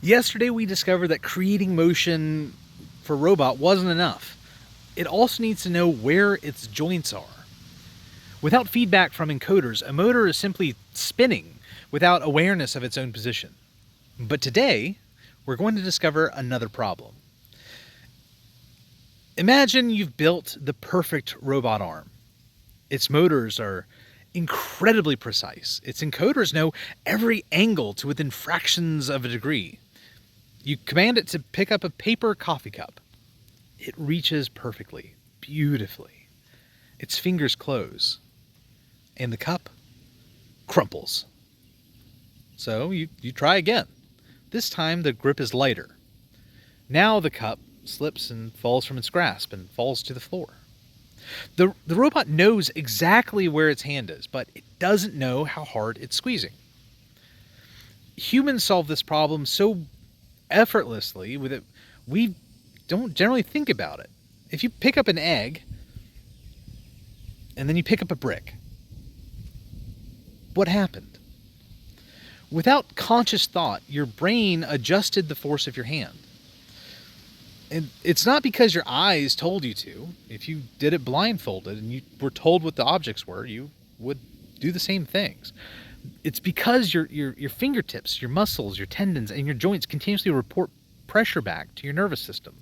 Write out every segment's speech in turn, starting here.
Yesterday we discovered that creating motion for a robot wasn't enough. It also needs to know where its joints are. Without feedback from encoders, a motor is simply spinning without awareness of its own position. But today, we're going to discover another problem. Imagine you've built the perfect robot arm. Its motors are incredibly precise. Its encoders know every angle to within fractions of a degree. You command it to pick up a paper coffee cup. It reaches perfectly, beautifully. Its fingers close, and the cup crumples. So you try again. This time the grip is lighter. Now the cup slips and falls from its grasp and falls to the floor. The robot knows exactly where its hand is, but it doesn't know how hard it's squeezing. Humans solve this problem so effortlessly with it, we don't generally think about it. If you pick up an egg and then you pick up a brick, what happened? Without conscious thought, your brain adjusted the force of your hand. And it's not because your eyes told you to. If you did it blindfolded and you were told what the objects were, you would do the same things. It's because your fingertips, your muscles, your tendons, and your joints continuously report pressure back to your nervous system.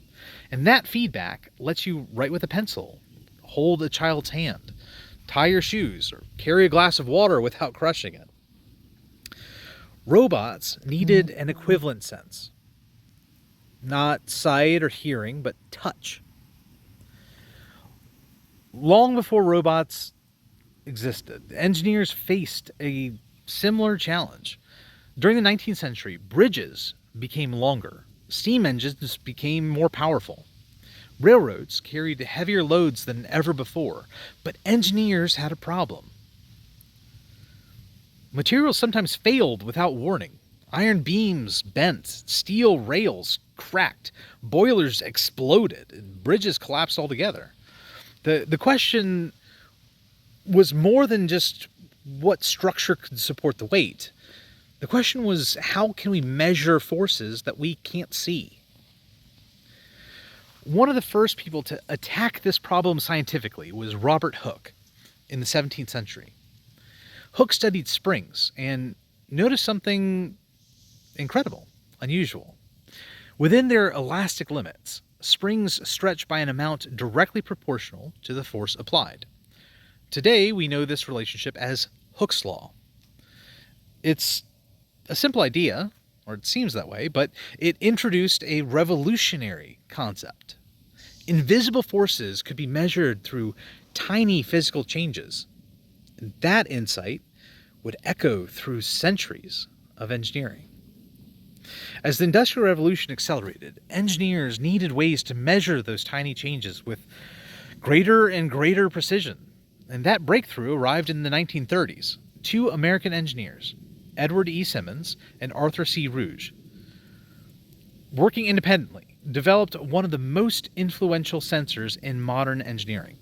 And that feedback lets you write with a pencil, hold a child's hand, tie your shoes, or carry a glass of water without crushing it. Robots needed an equivalent sense. Not sight or hearing, but touch. Long before robots existed, engineers faced a similar challenge. During the 19th century, bridges became longer. Steam engines became more powerful. Railroads carried heavier loads than ever before, but engineers had a problem. Materials sometimes failed without warning. Iron beams bent, steel rails cracked, boilers exploded, and bridges collapsed altogether. The question was more than just what structure could support the weight. The question was, how can we measure forces that we can't see? One of the first people to attack this problem scientifically was Robert Hooke in the 17th century. Hooke studied springs and noticed something incredible, unusual. Within their elastic limits, springs stretch by an amount directly proportional to the force applied. Today, we know this relationship as Hooke's law. It's a simple idea, or it seems that way, but it introduced a revolutionary concept. Invisible forces could be measured through tiny physical changes. And that insight would echo through centuries of engineering. As the Industrial Revolution accelerated, engineers needed ways to measure those tiny changes with greater and greater precision. And that breakthrough arrived in the 1930s. Two American engineers, Edward E. Simmons and Arthur C. Ruge, working independently, developed one of the most influential sensors in modern engineering.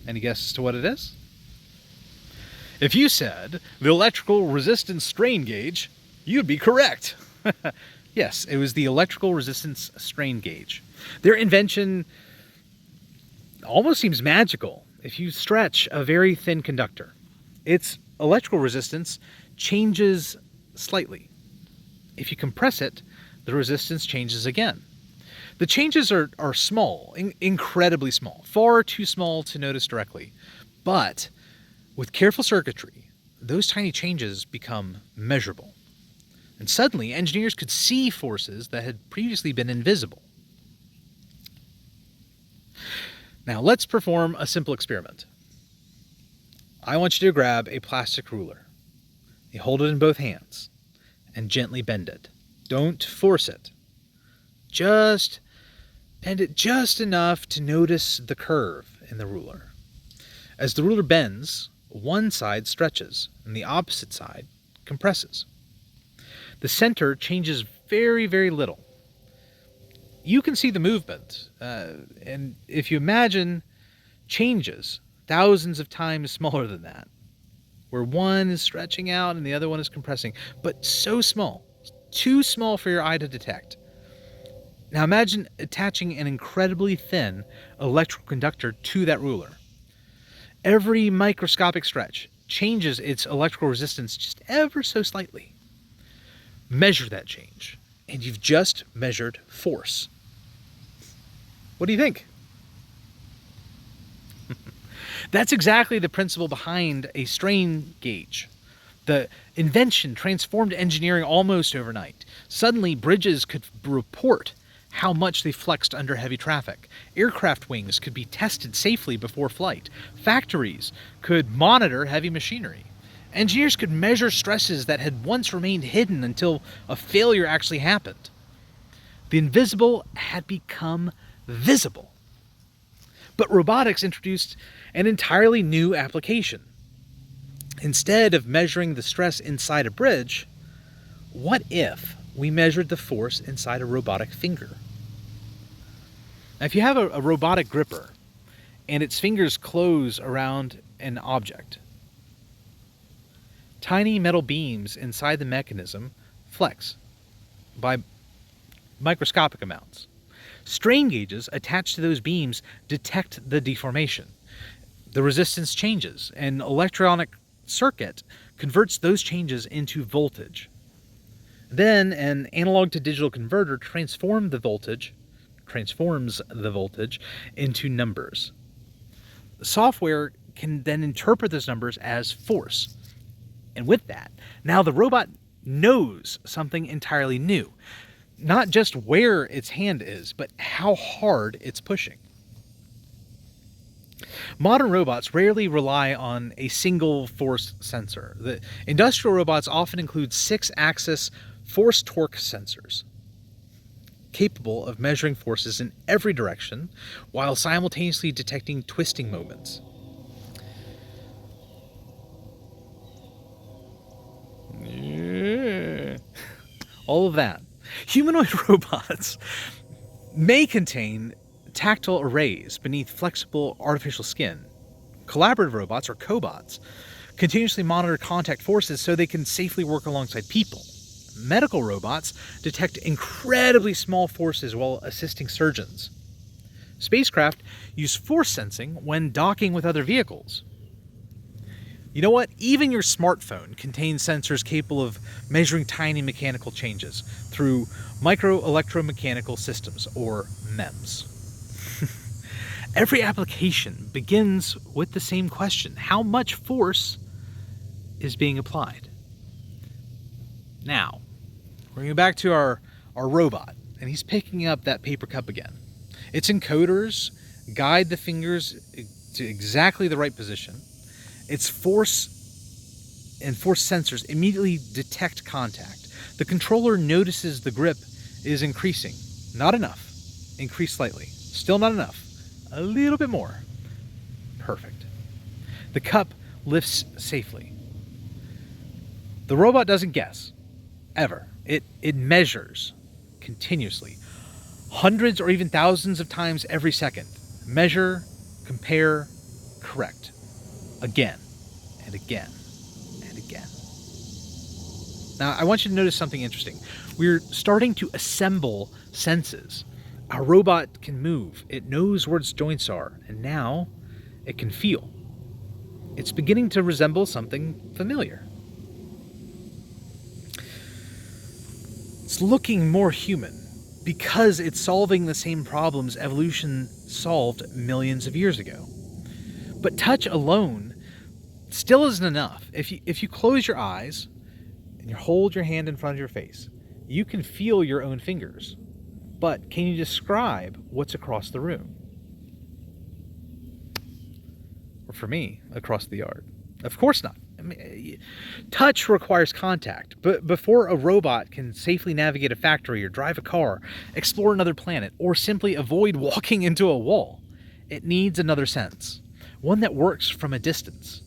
Any guesses to what it is? If you said the electrical resistance strain gauge, you'd be correct. Yes, it was the electrical resistance strain gauge. Their invention almost seems magical. If you stretch a very thin conductor, its electrical resistance changes slightly. If you compress it, the resistance changes again. The changes are small, incredibly small, far too small to notice directly. But with careful circuitry, those tiny changes become measurable. And suddenly, engineers could see forces that had previously been invisible. Now, let's perform a simple experiment. I want you to grab a plastic ruler. You hold it in both hands and gently bend it. Don't force it. Just bend it just enough to notice the curve in the ruler. As the ruler bends, one side stretches and the opposite side compresses. The center changes very, very little. You can see the movement, and if you imagine changes thousands of times smaller than that, where one is stretching out and the other one is compressing, but so small, too small for your eye to detect. Now imagine attaching an incredibly thin electrical conductor to that ruler. Every microscopic stretch changes its electrical resistance just ever so slightly. Measure that change, and you've just measured force. What do you think? That's exactly the principle behind a strain gauge. The invention transformed engineering almost overnight. Suddenly, bridges could report how much they flexed under heavy traffic. Aircraft wings could be tested safely before flight. Factories could monitor heavy machinery. Engineers could measure stresses that had once remained hidden until a failure actually happened. The invisible had become visible. But robotics introduced an entirely new application. Instead of measuring the stress inside a bridge, what if we measured the force inside a robotic finger? Now, if you have a robotic gripper and its fingers close around an object, tiny metal beams inside the mechanism flex by microscopic amounts. Strain gauges attached to those beams detect the deformation. The resistance changes, and electronic circuit converts those changes into voltage. Then an analog to digital converter transforms the voltage into numbers. The software can then interpret those numbers as force. And with that, now the robot knows something entirely new. Not just where its hand is, but how hard it's pushing. Modern robots rarely rely on a single force sensor. The industrial robots often include 6-axis force-torque sensors, capable of measuring forces in every direction while simultaneously detecting twisting moments. All of that. Humanoid robots may contain tactile arrays beneath flexible artificial skin. Collaborative robots, or cobots, continuously monitor contact forces so they can safely work alongside people. Medical robots detect incredibly small forces while assisting surgeons. Spacecraft use force sensing when docking with other vehicles. You know what? Even your smartphone contains sensors capable of measuring tiny mechanical changes through micro-electromechanical systems, or MEMS. Every application begins with the same question: how much force is being applied? Now, we're going back to our robot, and he's picking up that paper cup again. Its encoders guide the fingers to exactly the right position. Its force and force sensors immediately detect contact. The controller notices the grip is increasing. Not enough. Increase slightly. Still not enough. A little bit more. Perfect. The cup lifts safely. The robot doesn't guess. Ever. It measures continuously. Hundreds or even thousands of times every second. Measure, compare, correct. Again, and again, and again. Now, I want you to notice something interesting. We're starting to assemble senses. Our robot can move. It knows where its joints are, and now it can feel. It's beginning to resemble something familiar. It's looking more human because it's solving the same problems evolution solved millions of years ago. But touch alone still isn't enough. If you close your eyes and you hold your hand in front of your face, you can feel your own fingers. But can you describe what's across the room? Or for me, across the yard? Of course not. I mean, touch requires contact. But before a robot can safely navigate a factory or drive a car, explore another planet, or simply avoid walking into a wall, it needs another sense. One that works from a distance.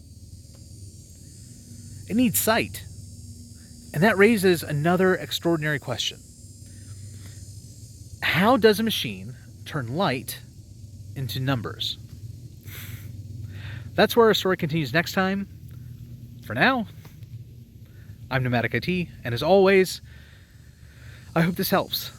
It needs sight. And that raises another extraordinary question. How does a machine turn light into numbers? That's where our story continues next time. For now, I'm Nomadic IT, and as always, I hope this helps.